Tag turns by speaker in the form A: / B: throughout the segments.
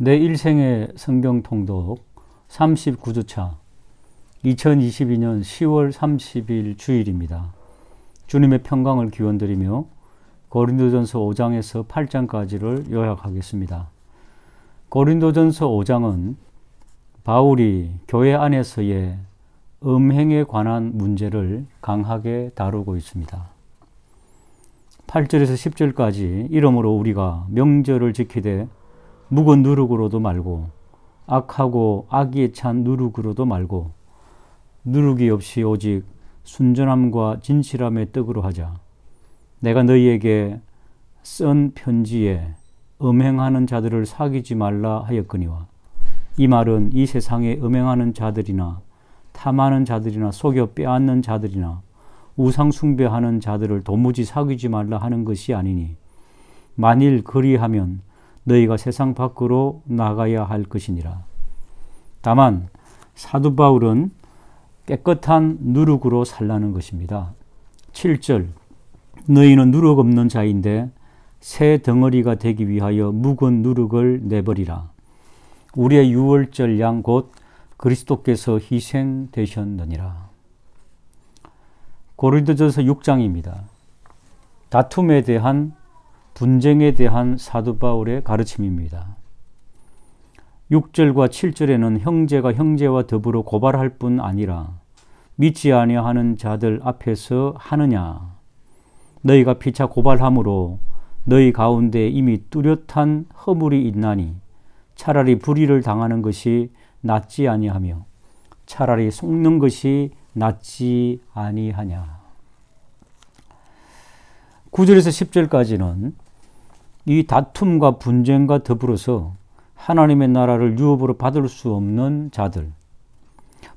A: 내 일생의 성경 통독 39주차 2022년 10월 30일 주일입니다. 주님의 평강을 기원드리며 고린도전서 5장에서 8장까지를 요약하겠습니다. 고린도전서 5장은 바울이 교회 안에서의 음행에 관한 문제를 강하게 다루고 있습니다. 8절에서 10절까지 이러므로 우리가 명절을 지키되 묵은 누룩으로도 말고 악하고 악의에 찬 누룩으로도 말고 누룩이 없이 오직 순전함과 진실함의 떡으로 하자. 내가 너희에게 쓴 편지에 음행하는 자들을 사귀지 말라 하였거니와 이 말은 이 세상에 음행하는 자들이나 탐하는 자들이나 속여 빼앗는 자들이나 우상 숭배하는 자들을 도무지 사귀지 말라 하는 것이 아니니 만일 그리하면 너희가 세상 밖으로 나가야 할 것이니라. 다만 사도 바울은 깨끗한 누룩으로 살라는 것입니다. 7절 너희는 누룩 없는 자인데 새 덩어리가 되기 위하여 묵은 누룩을 내버리라. 우리의 유월절 양 곧 그리스도께서 희생되셨느니라. 고린도전서 6장입니다. 다툼에 대한 분쟁에 대한 사도 바울의 가르침입니다. 6절과 7절에는 형제가 형제와 더불어 고발할 뿐 아니라 믿지 아니하는 자들 앞에서 하느냐. 너희가 피차 고발함으로 너희 가운데 이미 뚜렷한 허물이 있나니 차라리 불의를 당하는 것이 낫지 아니하며 차라리 속는 것이 낫지 아니하냐. 9절에서 10절까지는 이 다툼과 분쟁과 더불어서 하나님의 나라를 유업으로 받을 수 없는 자들,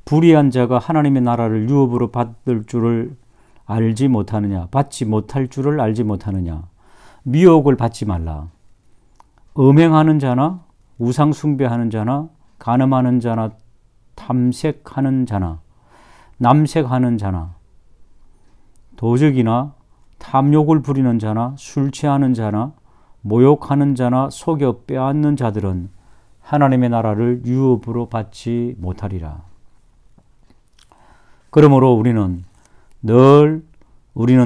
A: 불의한 자가 하나님의 나라를 유업으로 받을 줄을 알지 못하느냐, 받지 못할 줄을 알지 못하느냐, 미혹을 받지 말라. 음행하는 자나 우상 숭배하는 자나 간음하는 자나 탐색하는 자나 남색하는 자나 도적이나 탐욕을 부리는 자나 술 취하는 자나 모욕하는 자나 속여 빼앗는 자들은 하나님의 나라를 유업으로 받지 못하리라. 그러므로 우리는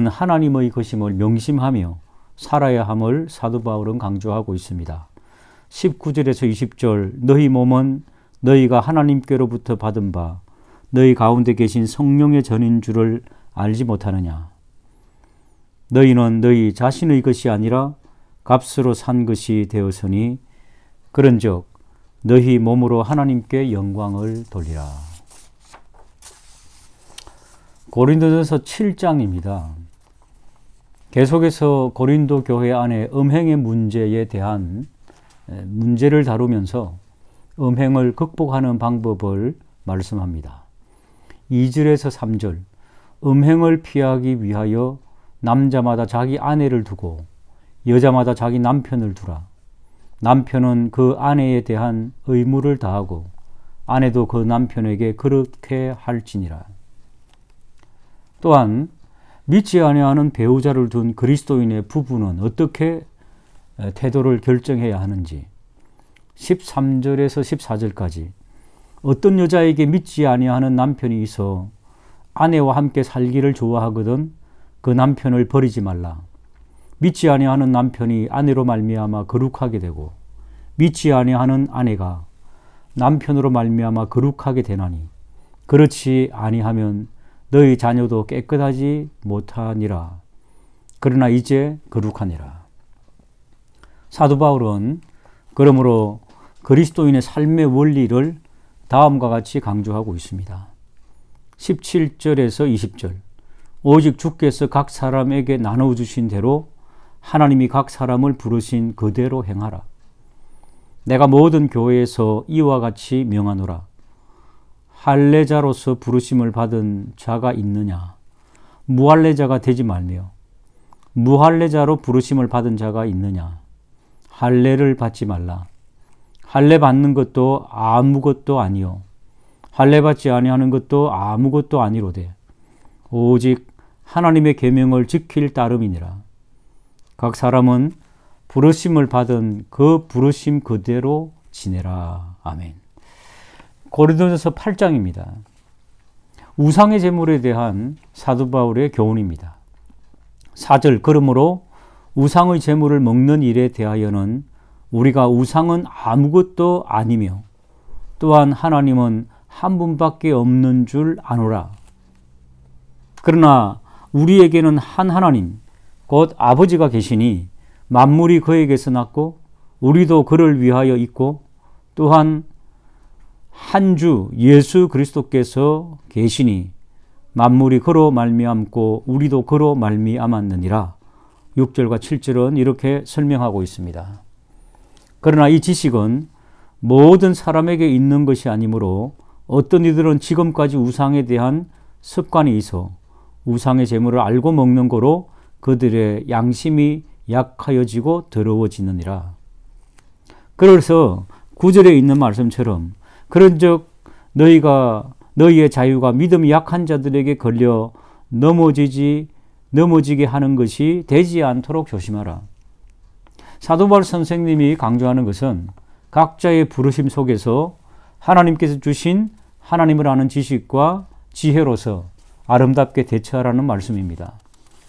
A: 하나님의 것임을 명심하며 살아야 함을 사도 바울은 강조하고 있습니다. 19절에서 20절 너희 몸은 너희가 하나님께로부터 받은 바 너희 가운데 계신 성령의 전인 줄을 알지 못하느냐. 너희는 너희 자신의 것이 아니라 값으로 산 것이 되었으니 그런즉 너희 몸으로 하나님께 영광을 돌리라. 고린도전서 7장입니다. 계속해서 고린도 교회 안에 음행의 문제에 대한 문제를 다루면서 음행을 극복하는 방법을 말씀합니다. 2절에서 3절 음행을 피하기 위하여 남자마다 자기 아내를 두고 여자마다 자기 남편을 두라. 남편은 그 아내에 대한 의무를 다하고 아내도 그 남편에게 그렇게 할지니라. 또한 믿지 아니하는 배우자를 둔 그리스도인의 부부는 어떻게 태도를 결정해야 하는지 13절에서 14절까지 어떤 여자에게 믿지 아니하는 남편이 있어 아내와 함께 살기를 좋아하거든 그 남편을 버리지 말라. 믿지 아니하는 남편이 아내로 말미암아 거룩하게 되고 믿지 아니하는 아내가 남편으로 말미암아 거룩하게 되나니 그렇지 아니하면 너희 자녀도 깨끗하지 못하니라. 그러나 이제 거룩하니라. 사도 바울은 그러므로 그리스도인의 삶의 원리를 다음과 같이 강조하고 있습니다. 17절에서 20절 오직 주께서 각 사람에게 나눠주신 대로 하나님이 각 사람을 부르신 그대로 행하라. 내가 모든 교회에서 이와 같이 명하노라. 할례자로서 부르심을 받은 자가 있느냐? 무할례자가 되지 말며 무할례자로 부르심을 받은 자가 있느냐? 할례를 받지 말라. 할례 받는 것도 아무것도 아니요 할례 받지 아니하는 것도 아무것도 아니로되 오직 하나님의 계명을 지킬 따름이니라. 각 사람은 부르심을 받은 그 부르심 그대로 지내라. 아멘. 고린도전서 8장입니다. 우상의 제물에 대한 사도 바울의 교훈입니다. 4절 그러므로 우상의 제물을 먹는 일에 대하여는 우리가 우상은 아무것도 아니며 또한 하나님은 한 분밖에 없는 줄 아노라. 그러나 우리에게는 한 하나님 곧 아버지가 계시니 만물이 그에게서 났고 우리도 그를 위하여 있고 또한 한 주 예수 그리스도께서 계시니 만물이 그로 말미암고 우리도 그로 말미암았느니라. 6절과 7절은 이렇게 설명하고 있습니다. 그러나 이 지식은 모든 사람에게 있는 것이 아니므로 어떤 이들은 지금까지 우상에 대한 습관이 있어 우상의 제물을 알고 먹는 거로 그들의 양심이 약하여지고 더러워지느니라. 그래서 9절에 있는 말씀처럼 그런즉 너희의 자유가 믿음이 약한 자들에게 걸려 넘어지게 하는 것이 되지 않도록 조심하라. 사도 바울 선생님이 강조하는 것은 각자의 부르심 속에서 하나님께서 주신 하나님을 아는 지식과 지혜로서 아름답게 대처하라는 말씀입니다.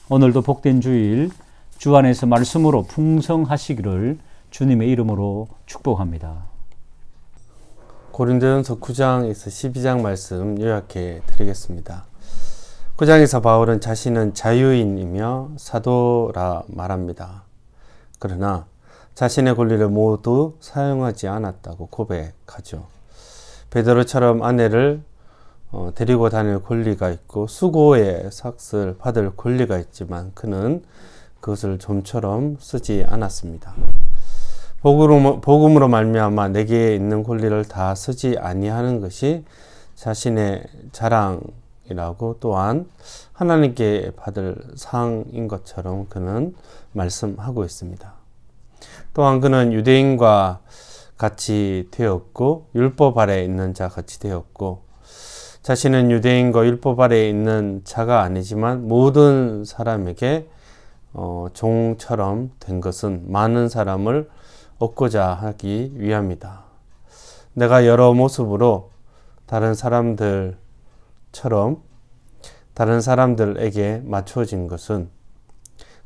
A: 오늘도 복된 주일 주 안에서 말씀으로 풍성하시기를 주님의 이름으로 축복합니다.
B: 고린도전서 9장에서 12장 말씀 요약해 드리겠습니다. 9장에서 바울은 자신은 자유인이며 사도라 말합니다. 그러나 자신의 권리를 모두 사용하지 않았다고 고백하죠. 베드로처럼 아내를 데리고 다닐 권리가 있고 수고의 삭슬 받을 권리가 있지만 그는 그것을 좀처럼 쓰지 않았습니다. 복음으로 말미암아 내게 있는 권리를 다 쓰지 아니하는 것이 자신의 자랑이라고 또한 하나님께 받을 상인 것처럼 그는 말씀하고 있습니다. 또한 그는 유대인과 같이 되었고 율법 아래에 있는 자 같이 되었고 자신은 유대인과 율법 아래에 있는 자가 아니지만 모든 사람에게 종처럼 된 것은 많은 사람을 얻고자 하기 위함이다. 내가 여러 모습으로 다른 사람들에게 맞춰진 것은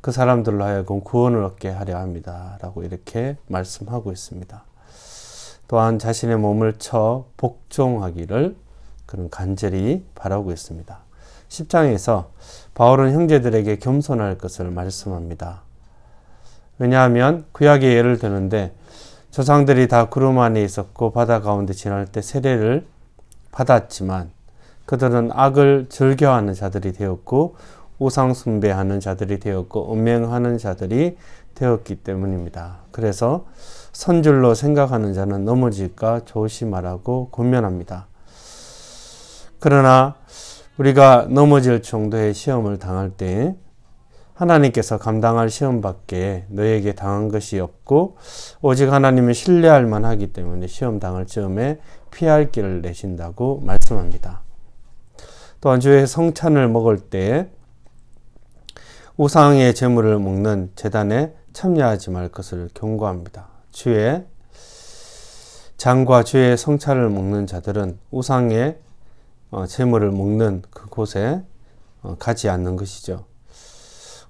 B: 그 사람들로 하여금 구원을 얻게 하려 합니다. 라고 이렇게 말씀하고 있습니다. 또한 자신의 몸을 쳐 복종하기를 그는 간절히 바라고 있습니다. 10장에서 바울은 형제들에게 겸손할 것을 말씀합니다. 왜냐하면 구약의 예를 드는데 조상들이 다 구름 안에 있었고 바다 가운데 지날 때 세례를 받았지만 그들은 악을 즐겨하는 자들이 되었고 우상 숭배하는 자들이 되었고 음행하는 자들이 되었기 때문입니다. 그래서 선줄로 생각하는 자는 넘어질까 조심하라고 권면합니다. 그러나 우리가 넘어질 정도의 시험을 당할 때 하나님께서 감당할 시험밖에 너에게 당한 것이 없고 오직 하나님을 신뢰할 만하기 때문에 시험 당할 즈음에 피할 길을 내신다고 말씀합니다. 또한 주의 성찬을 먹을 때 우상의 제물을 먹는 제단에 참여하지 말 것을 경고합니다. 주의 장과 주의 성찬을 먹는 자들은 우상의 제물을 먹는 그곳에 가지 않는 것이죠.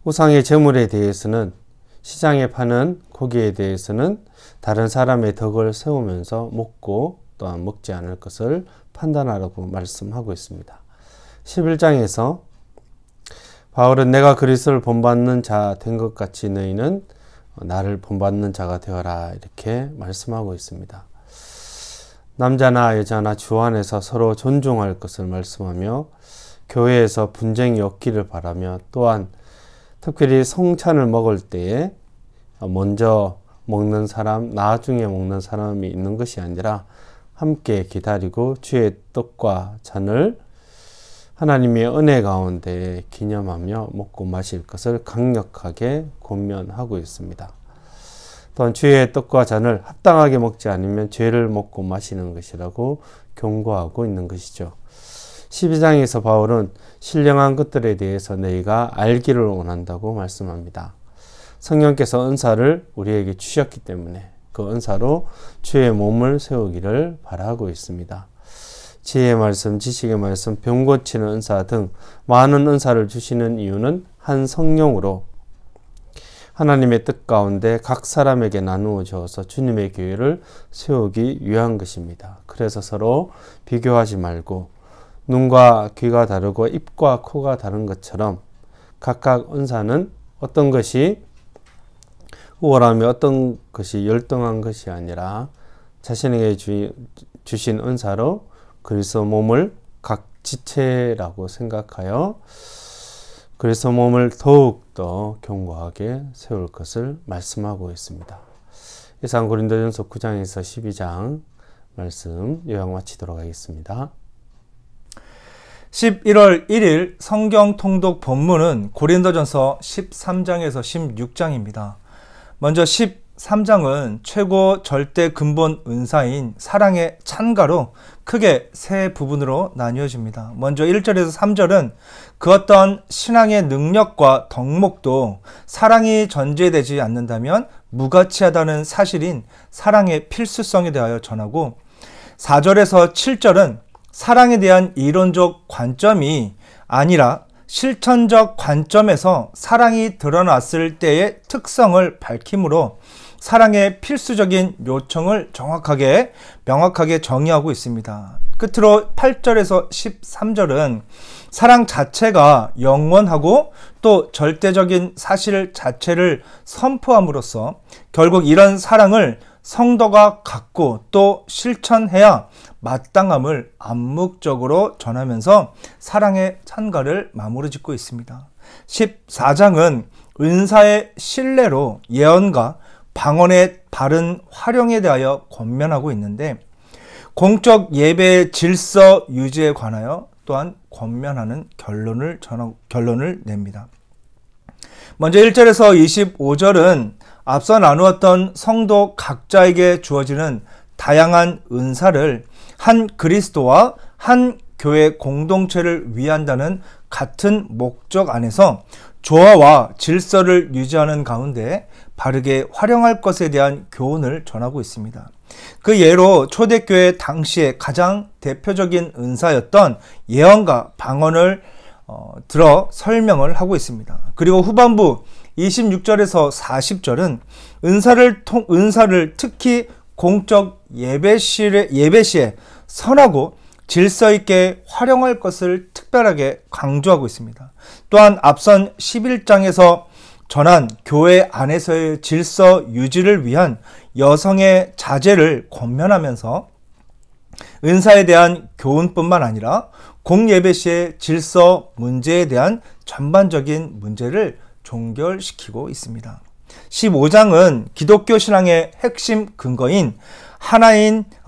B: 우상의 제물에 대해서는 시장에 파는 고기에 대해서는 다른 사람의 덕을 세우면서 먹고 또한 먹지 않을 것을 판단하라고 말씀하고 있습니다. 11장에서 바울은 내가 그리스도를 본받는 자 된 것 같이 너희는 나를 본받는 자가 되어라 이렇게 말씀하고 있습니다. 남자나 여자나 주 안에서 서로 존중할 것을 말씀하며 교회에서 분쟁이 없기를 바라며 또한 특별히 성찬을 먹을 때에 먼저 먹는 사람, 나중에 먹는 사람이 있는 것이 아니라 함께 기다리고 주의 떡과 잔을 하나님의 은혜 가운데 기념하며 먹고 마실 것을 강력하게 권면하고 있습니다. 또한 주의 떡과 잔을 합당하게 먹지 않으면 죄를 먹고 마시는 것이라고 경고하고 있는 것이죠. 12장에서 바울은 신령한 것들에 대해서 너희가 알기를 원한다고 말씀합니다. 성령께서 은사를 우리에게 주셨기 때문에 그 은사로 주의 몸을 세우기를 바라고 있습니다. 지혜의 말씀, 지식의 말씀, 병 고치는 은사 등 많은 은사를 주시는 이유는 한 성령으로 하나님의 뜻 가운데 각 사람에게 나누어 주어서 주님의 교회를 세우기 위한 것입니다. 그래서 서로 비교하지 말고 눈과 귀가 다르고 입과 코가 다른 것처럼 각각 은사는 어떤 것이 우월하며 어떤 것이 열등한 것이 아니라 자신에게 주신 은사로 그리스도 몸을 각 지체라고 생각하여 그리스도 몸을 더욱더 견고하게 세울 것을 말씀하고 있습니다. 이상 고린도전서 9장에서 12장 말씀 요약 마치도록 하겠습니다.
C: 11월 1일 성경 통독 본문은 고린도전서 13장에서 16장입니다. 먼저 13장은 최고 절대 근본 은사인 사랑의 찬가로 크게 세 부분으로 나뉘어집니다. 먼저 1절에서 3절은 그 어떤 신앙의 능력과 덕목도 사랑이 전제되지 않는다면 무가치하다는 사실인 사랑의 필수성에 대하여 전하고 4절에서 7절은 사랑에 대한 이론적 관점이 아니라 실천적 관점에서 사랑이 드러났을 때의 특성을 밝히므로 사랑의 필수적인 요청을 명확하게 정의하고 있습니다. 끝으로 8절에서 13절은 사랑 자체가 영원하고 또 절대적인 사실 자체를 선포함으로써 결국 이런 사랑을 성도가 갖고 또 실천해야 마땅함을 암묵적으로 전하면서 사랑의 찬가를 마무리 짓고 있습니다. 14장은 은사의 신뢰로 예언과 방언의 바른 활용에 대하여 권면하고 있는데 공적 예배의 질서 유지에 관하여 또한 권면하는 결론을 냅니다. 먼저 1절에서 25절은 앞서 나누었던 성도 각자에게 주어지는 다양한 은사를 한 그리스도와 한 교회 공동체를 위한다는 같은 목적 안에서 조화와 질서를 유지하는 가운데 바르게 활용할 것에 대한 교훈을 전하고 있습니다. 그 예로 초대교회 당시에 가장 대표적인 은사였던 예언과 방언을 들어 설명을 하고 있습니다. 그리고 후반부 26절에서 40절은 은사를 특히 공적 예배 시에 선하고 질서 있게 활용할 것을 특별하게 강조하고 있습니다. 또한 앞선 11장에서 전한 교회 안에서의 질서 유지를 위한 여성의 자제를 권면하면서 은사에 대한 교훈뿐만 아니라 공예배 시의 질서 문제에 대한 전반적인 문제를 종결시키고 있습니다. 15장은 기독교 신앙의 핵심 근거인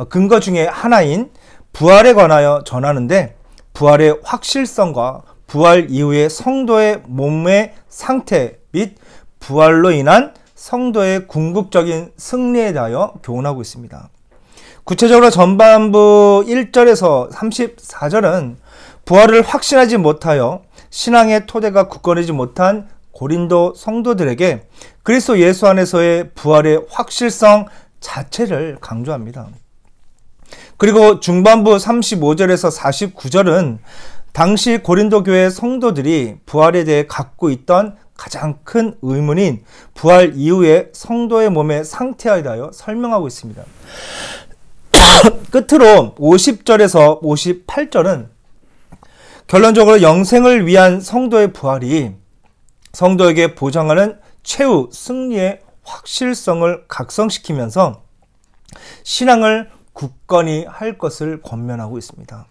C: 근거 중에 하나인 부활에 관하여 전하는데 부활의 확실성과 부활 이후의 성도의 몸의 상태 및 부활로 인한 성도의 궁극적인 승리에 대하여 교훈하고 있습니다. 구체적으로 전반부 1절에서 34절은 부활을 확신하지 못하여 신앙의 토대가 굳건하지 못한 고린도 성도들에게 그리스도 예수 안에서의 부활의 확실성 자체를 강조합니다. 그리고 중반부 35절에서 49절은 당시 고린도 교회 성도들이 부활에 대해 갖고 있던 가장 큰 의문인 부활 이후의 성도의 몸의 상태에 대하여 설명하고 있습니다. 끝으로 50절에서 58절은 결론적으로 영생을 위한 성도의 부활이 성도에게 보장하는 최후 승리의 확실성을 각성시키면서 신앙을 굳건히 할 것을 권면하고 있습니다.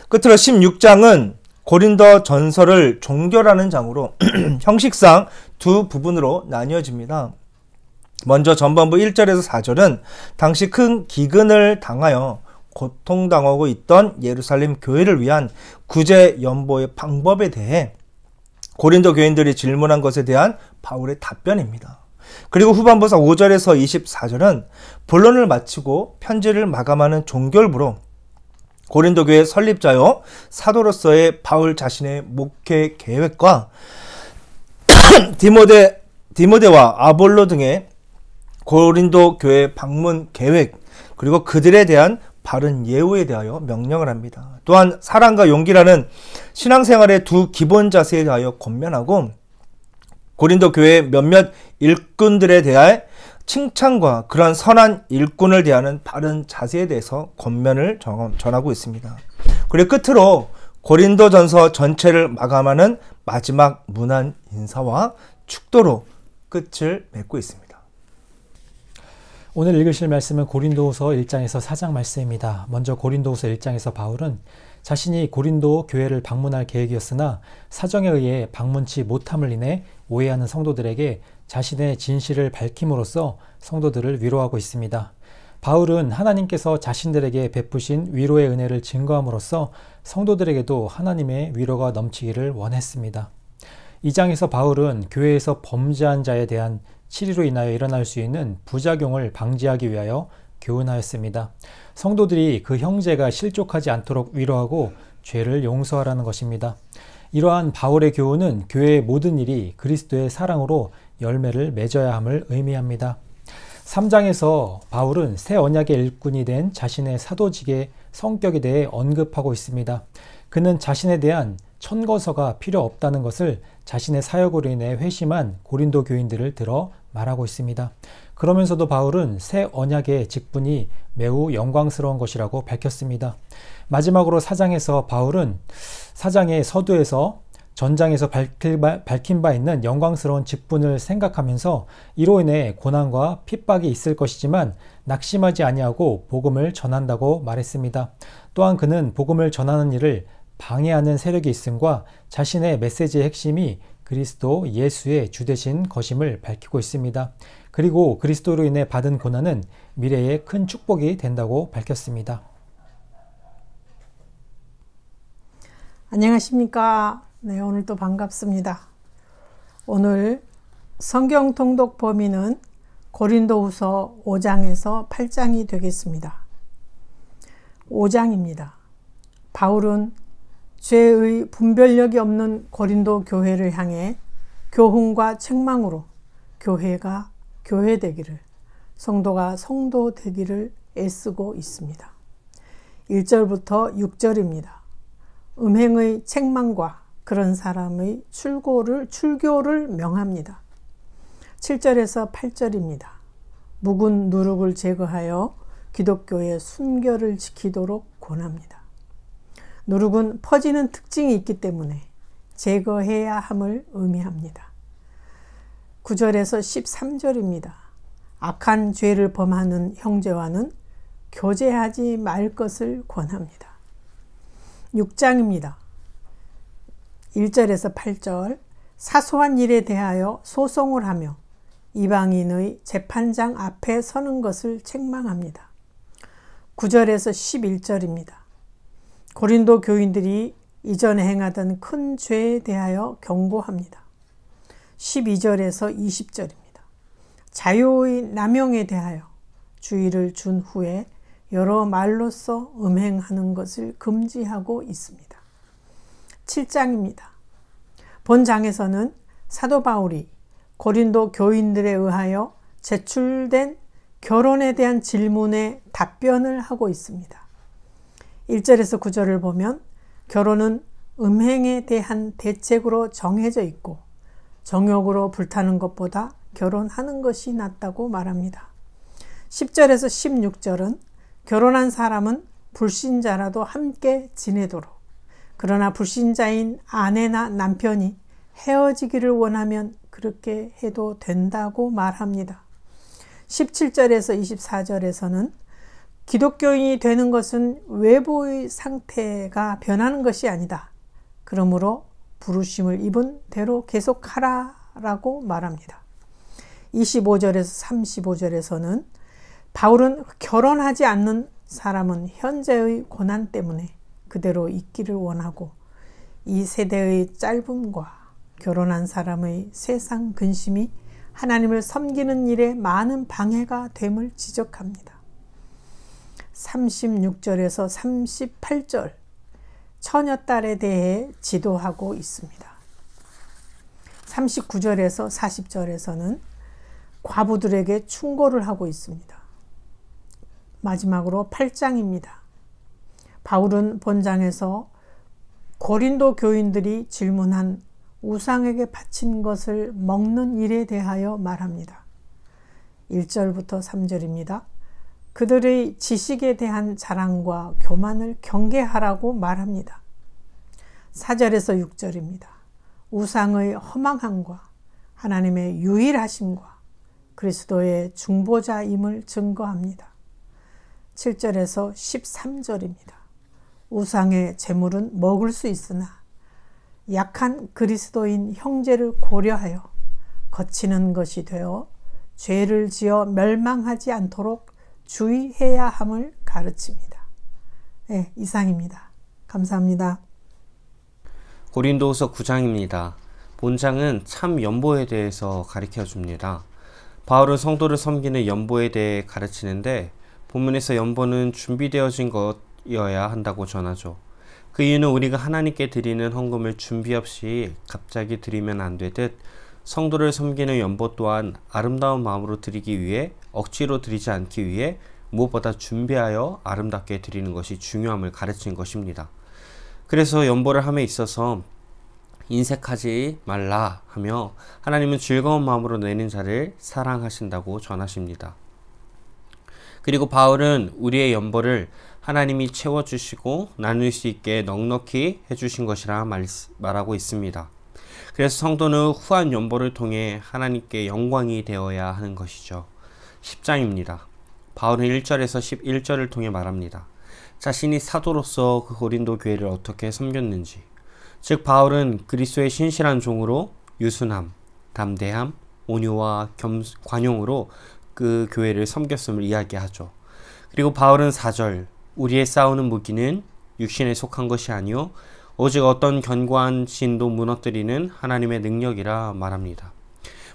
C: 끝으로 16장은 고린도 전서를 종결하는 장으로 형식상 두 부분으로 나뉘어집니다. 먼저 전반부 1절에서 4절은 당시 큰 기근을 당하여 고통당하고 있던 예루살렘 교회를 위한 구제 연보의 방법에 대해 고린도 교인들이 질문한 것에 대한 바울의 답변입니다. 그리고 후반부 5절에서 24절은 본론을 마치고 편지를 마감하는 종결부로 고린도 교회 설립자요 사도로서의 바울 자신의 목회 계획과 디모데와 아볼로 등의 고린도 교회 방문 계획, 그리고 그들에 대한 바른 예우에 대하여 명령을 합니다. 또한 사랑과 용기라는 신앙생활의 두 기본 자세에 대하여 권면하고, 고린도 교회 몇몇 일꾼들에 대해 칭찬과 그런 선한 일꾼을 대하는 바른 자세에 대해서 권면을 전하고 있습니다. 그리고 끝으로 고린도전서 전체를 마감하는 마지막 문안 인사와 축도로 끝을 맺고 있습니다.
D: 오늘 읽으실 말씀은 고린도후서 1장에서 4장 말씀입니다. 먼저 고린도후서 1장에서 바울은 자신이 고린도 교회를 방문할 계획이었으나 사정에 의해 방문치 못함을 인해 오해하는 성도들에게 자신의 진실을 밝힘으로써 성도들을 위로하고 있습니다. 바울은 하나님께서 자신들에게 베푸신 위로의 은혜를 증거함으로써 성도들에게도 하나님의 위로가 넘치기를 원했습니다. 2장에서 바울은 교회에서 범죄한 자에 대한 치리로 인하여 일어날 수 있는 부작용을 방지하기 위하여 교훈하였습니다. 성도들이 그 형제가 실족하지 않도록 위로하고 죄를 용서하라는 것입니다. 이러한 바울의 교훈은 교회의 모든 일이 그리스도의 사랑으로 열매를 맺어야 함을 의미합니다. 3장에서 바울은 새 언약의 일꾼이 된 자신의 사도직의 성격에 대해 언급하고 있습니다. 그는 자신에 대한 천거서가 필요 없다는 것을 자신의 사역으로 인해 회심한 고린도 교인들을 들어 말하고 있습니다. 그러면서도 바울은 새 언약의 직분이 매우 영광스러운 것이라고 밝혔습니다. 마지막으로 4장에서 바울은 4장의 서두에서 전장에서 밝힌 바 있는 영광스러운 직분을 생각하면서 이로 인해 고난과 핍박이 있을 것이지만 낙심하지 아니하고 복음을 전한다고 말했습니다. 또한 그는 복음을 전하는 일을 방해하는 세력이 있음과 자신의 메시지의 핵심이 그리스도 예수의 주되신 것임을 밝히고 있습니다. 그리고 그리스도로 인해 받은 고난은 미래에 큰 축복이 된다고 밝혔습니다.
E: 안녕하십니까. 네, 오늘도 반갑습니다. 오늘 성경 통독 범위는 고린도후서 5장에서 8장이 되겠습니다. 5장입니다. 바울은 죄의 분별력이 없는 고린도 교회를 향해 교훈과 책망으로 교회가 교회되기를, 성도가 성도되기를 애쓰고 있습니다. 1절부터 6절입니다. 음행의 책망과 그런 사람의 출교를 명합니다. 7절에서 8절입니다. 묵은 누룩을 제거하여 기독교의 순결을 지키도록 권합니다. 누룩은 퍼지는 특징이 있기 때문에 제거해야 함을 의미합니다. 9절에서 13절입니다. 악한 죄를 범하는 형제와는 교제하지 말 것을 권합니다. 6장입니다. 1절에서 8절, 사소한 일에 대하여 소송을 하며 이방인의 재판장 앞에 서는 것을 책망합니다. 9절에서 11절입니다. 고린도 교인들이 이전에 행하던 큰 죄에 대하여 경고합니다. 12절에서 20절입니다. 자유의 남용에 대하여 주의를 준 후에 여러 말로써 음행하는 것을 금지하고 있습니다. 7장입니다. 본 장에서는 사도 바울이 고린도 교인들에 의하여 제출된 결혼에 대한 질문에 답변을 하고 있습니다. 1절에서 9절을 보면 결혼은 음행에 대한 대책으로 정해져 있고 정욕으로 불타는 것보다 결혼하는 것이 낫다고 말합니다. 10절에서 16절은 결혼한 사람은 불신자라도 함께 지내도록, 그러나 불신자인 아내나 남편이 헤어지기를 원하면 그렇게 해도 된다고 말합니다. 17절에서 24절에서는 기독교인이 되는 것은 외부의 상태가 변하는 것이 아니다. 그러므로 부르심을 입은 대로 계속하라라고 말합니다. 25절에서 35절에서는 바울은 결혼하지 않는 사람은 현재의 고난 때문에 그대로 있기를 원하고, 이 세대의 짧음과 결혼한 사람의 세상 근심이 하나님을 섬기는 일에 많은 방해가 됨을 지적합니다. 36절에서 38절, 처녀딸에 대해 지도하고 있습니다. 39절에서 40절에서는 과부들에게 충고를 하고 있습니다. 마지막으로 8장입니다. 바울은 본장에서 고린도 교인들이 질문한 우상에게 바친 것을 먹는 일에 대하여 말합니다. 1절부터 3절입니다. 그들의 지식에 대한 자랑과 교만을 경계하라고 말합니다. 4절에서 6절입니다. 우상의 허망함과 하나님의 유일하심과 그리스도의 중보자임을 증거합니다. 7절에서 13절입니다. 우상의 재물은 먹을 수 있으나 약한 그리스도인 형제를 고려하여 거치는 것이 되어 죄를 지어 멸망하지 않도록 주의해야 함을 가르칩니다. 네, 이상입니다. 감사합니다.
F: 고린도후서 9장입니다. 본장은 참 연보에 대해서 가르쳐 줍니다. 바울은 성도를 섬기는 연보에 대해 가르치는데 본문에서 연보는 준비되어진 것이어야 한다고 전하죠. 그 이유는 우리가 하나님께 드리는 헌금을 준비 없이 갑자기 드리면 안 되듯 성도를 섬기는 연보 또한 아름다운 마음으로 드리기 위해 억지로 드리지 않기 위해 무엇보다 준비하여 아름답게 드리는 것이 중요함을 가르친 것입니다. 그래서 연보를 함에 있어서 인색하지 말라 하며 하나님은 즐거운 마음으로 내는 자를 사랑하신다고 전하십니다. 그리고 바울은 우리의 연보를 하나님이 채워주시고 나눌 수 있게 넉넉히 해주신 것이라 말하고 있습니다. 그래서 성도는 후한 연보를 통해 하나님께 영광이 되어야 하는 것이죠. 10장입니다. 바울은 1절에서 11절을 통해 말합니다. 자신이 사도로서 그 고린도 교회를 어떻게 섬겼는지, 즉 바울은 그리스도의 신실한 종으로 유순함, 담대함, 온유와 관용으로 그 교회를 섬겼음을 이야기하죠. 그리고 바울은 4절, 우리의 싸우는 무기는 육신에 속한 것이 아니요 오직 어떤 견고한 신도 무너뜨리는 하나님의 능력이라 말합니다.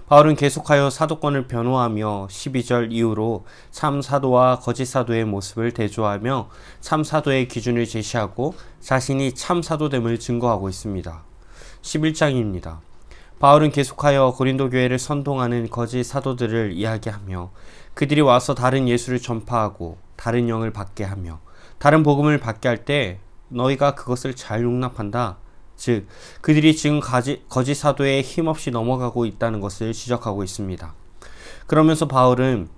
F: 바울은 계속하여 사도권을 변호하며 12절 이후로 참 사도와 거짓 사도의 모습을 대조하며 참 사도의 기준을 제시하고 자신이 참 사도됨을 증거하고 있습니다. 11장입니다. 바울은 계속하여 고린도 교회를 선동하는 거짓 사도들을 이야기하며 그들이 와서 다른 예수를 전파하고 다른 영을 받게 하며 다른 복음을 받게 할 때 너희가 그것을 잘 용납한다. 즉 그들이 지금 거짓 사도에 힘없이 넘어가고 있다는 것을 지적하고 있습니다. 그러면서 바울은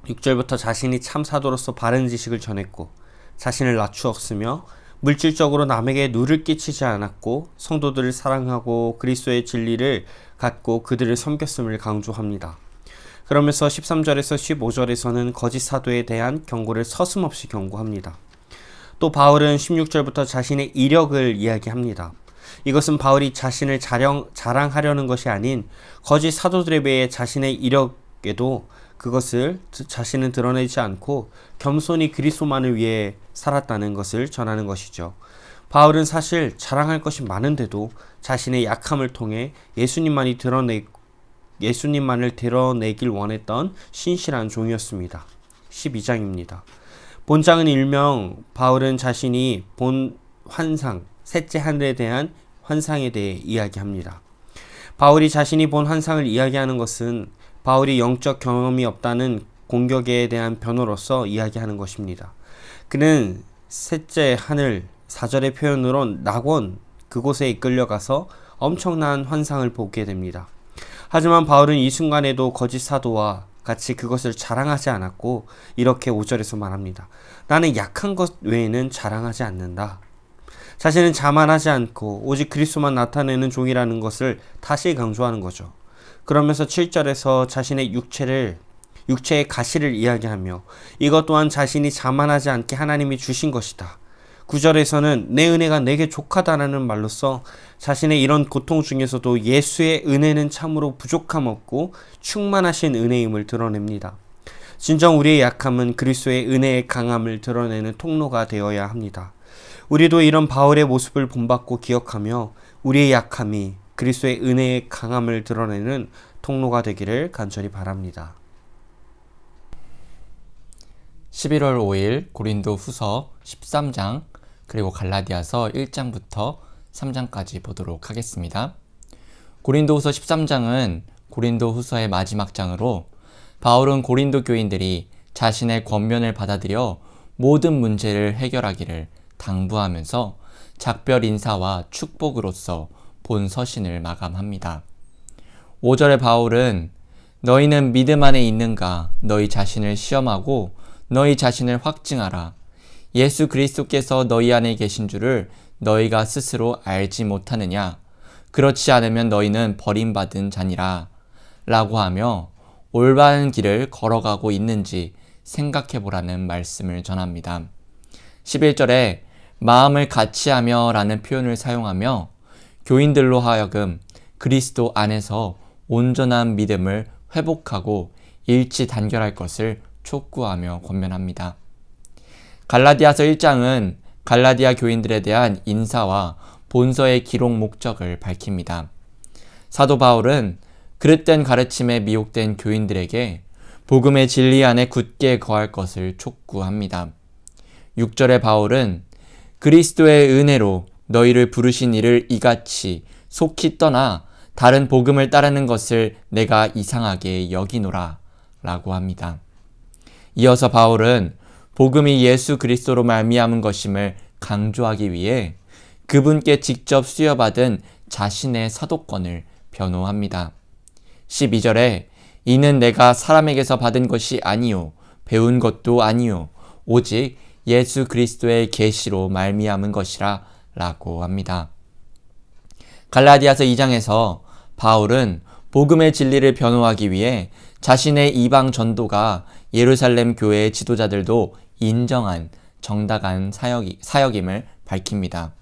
F: 6절부터 자신이 참 사도로서 바른 지식을 전했고 자신을 낮추었으며 물질적으로 남에게 누를 끼치지 않았고 성도들을 사랑하고 그리스도의 진리를 갖고 그들을 섬겼음을 강조합니다. 그러면서 13절에서 15절에서는 거짓 사도에 대한 경고를 서슴없이 경고합니다. 또 바울은 16절부터 자신의 이력을 이야기합니다. 이것은 바울이 자신을 자랑하려는 것이 아닌 거짓 사도들에 비해 자신의 이력에도 그것을 자신은 드러내지 않고 겸손히 그리스도만을 위해 살았다는 것을 전하는 것이죠. 바울은 사실 자랑할 것이 많은데도 자신의 약함을 통해 예수님만을 드러내길 원했던 신실한 종이었습니다. 12장입니다. 본장은 일명 바울은 자신이 본 환상, 셋째 하늘에 대한 환상에 대해 이야기합니다. 바울이 자신이 본 환상을 이야기하는 것은 바울이 영적 경험이 없다는 공격에 대한 변호로서 이야기하는 것입니다. 그는 셋째 하늘 4절의 표현으로 낙원 그곳에 이끌려가서 엄청난 환상을 보게 됩니다. 하지만 바울은 이 순간에도 거짓 사도와 같이 그것을 자랑하지 않았고 이렇게 5절에서 말합니다. 나는 약한 것 외에는 자랑하지 않는다. 자신은 자만하지 않고 오직 그리스도만 나타내는 종이라는 것을 다시 강조하는 거죠. 그러면서 7절에서 자신의 육체의 가시를 이야기하며 이것 또한 자신이 자만하지 않게 하나님이 주신 것이다. 9절에서는 내 은혜가 내게 족하다라는 말로써 자신의 이런 고통 중에서도 예수의 은혜는 참으로 부족함 없고 충만하신 은혜임을 드러냅니다. 진정 우리의 약함은 그리스도의 은혜의 강함을 드러내는 통로가 되어야 합니다. 우리도 이런 바울의 모습을 본받고 기억하며 우리의 약함이 그리스도의 은혜의 강함을 드러내는 통로가 되기를 간절히 바랍니다.
G: 11월 5일 고린도 후서 13장 그리고 갈라디아서 1장부터 3장까지 보도록 하겠습니다. 고린도 후서 13장은 고린도 후서의 마지막 장으로 바울은 고린도 교인들이 자신의 권면을 받아들여 모든 문제를 해결하기를 당부하면서 작별 인사와 축복으로서 본 서신을 마감합니다. 5절에 바울은 너희는 믿음 안에 있는가? 너희 자신을 시험하고 너희 자신을 확증하라. 예수 그리스도께서 너희 안에 계신 줄을 너희가 스스로 알지 못하느냐? 그렇지 않으면 너희는 버림받은 자니라. 라고 하며 올바른 길을 걸어가고 있는지 생각해보라는 말씀을 전합니다. 11절에 마음을 같이하며 라는 표현을 사용하며 교인들로 하여금 그리스도 안에서 온전한 믿음을 회복하고 일치 단결할 것을 촉구하며 권면합니다. 갈라디아서 1장은 갈라디아 교인들에 대한 인사와 본서의 기록 목적을 밝힙니다. 사도 바울은 그릇된 가르침에 미혹된 교인들에게 복음의 진리 안에 굳게 거할 것을 촉구합니다. 6절에 바울은 그리스도의 은혜로 너희를 부르신 이를 이같이 속히 떠나 다른 복음을 따르는 것을 내가 이상하게 여기노라 라고 합니다. 이어서 바울은 복음이 예수 그리스도로 말미암은 것임을 강조하기 위해 그분께 직접 수여받은 자신의 사도권을 변호합니다. 12절에 이는 내가 사람에게서 받은 것이 아니요 배운 것도 아니요 오직 예수 그리스도의 계시로 말미암은 것이라 라고 합니다. 갈라디아서 2장에서 바울은 복음의 진리를 변호하기 위해 자신의 이방 전도가 예루살렘 교회의 지도자들도 인정한 정당한 사역임을 밝힙니다.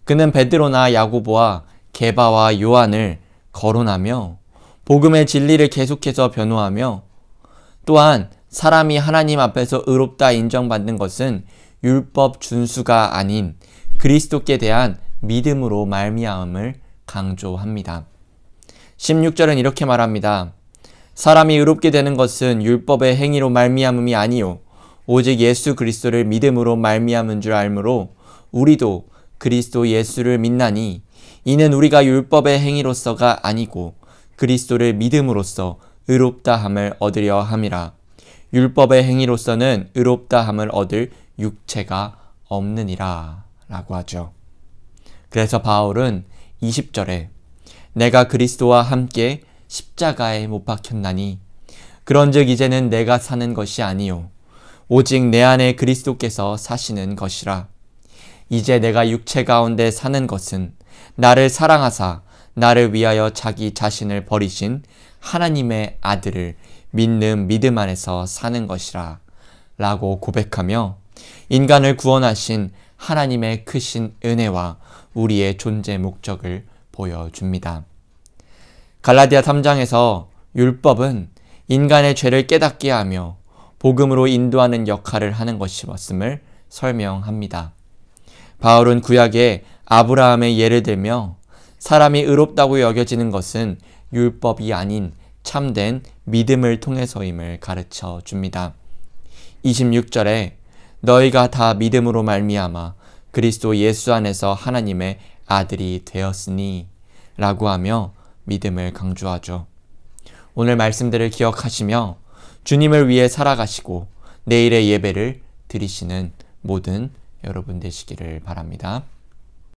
G: 그는 베드로나 야고보와 게바와 요한을 거론하며 복음의 진리를 계속해서 변호하며 또한 사람이 하나님 앞에서 의롭다 인정받는 것은 율법 준수가 아닌 그리스도께 대한 믿음으로 말미암음을 강조합니다. 16절은 이렇게 말합니다. 사람이 의롭게 되는 것은 율법의 행위로 말미암음이 아니요 오직 예수 그리스도를 믿음으로 말미암은 줄 알므로 우리도 그리스도 예수를 믿나니 이는 우리가 율법의 행위로서가 아니고 그리스도를 믿음으로써 의롭다함을 얻으려 함이라. 율법의 행위로서는 의롭다함을 얻을 육체가 없느니라 라고 하죠. 그래서 바울은 20절에 내가 그리스도와 함께 십자가에 못 박혔나니 그런즉 이제는 내가 사는 것이 아니요 오직 내 안에 그리스도께서 사시는 것이라. 이제 내가 육체 가운데 사는 것은 나를 사랑하사 나를 위하여 자기 자신을 버리신 하나님의 아들을 믿는 믿음 안에서 사는 것이라 라고 고백하며 인간을 구원하신 하나님의 크신 은혜와 우리의 존재 목적을 보여줍니다. 갈라디아 3장에서 율법은 인간의 죄를 깨닫게 하며 복음으로 인도하는 역할을 하는 것이었음을 설명합니다. 바울은 구약의 아브라함의 예를 들며 사람이 의롭다고 여겨지는 것은 율법이 아닌 참된 믿음을 통해서임을 가르쳐 줍니다. 26절에 너희가 다 믿음으로 말미암아 그리스도 예수 안에서 하나님의 아들이 되었으니 라고 하며 믿음을 강조하죠. 오늘 말씀들을 기억하시며 주님을 위해 살아가시고 내일의 예배를 드리시는 모든 여러분 되시기를 바랍니다.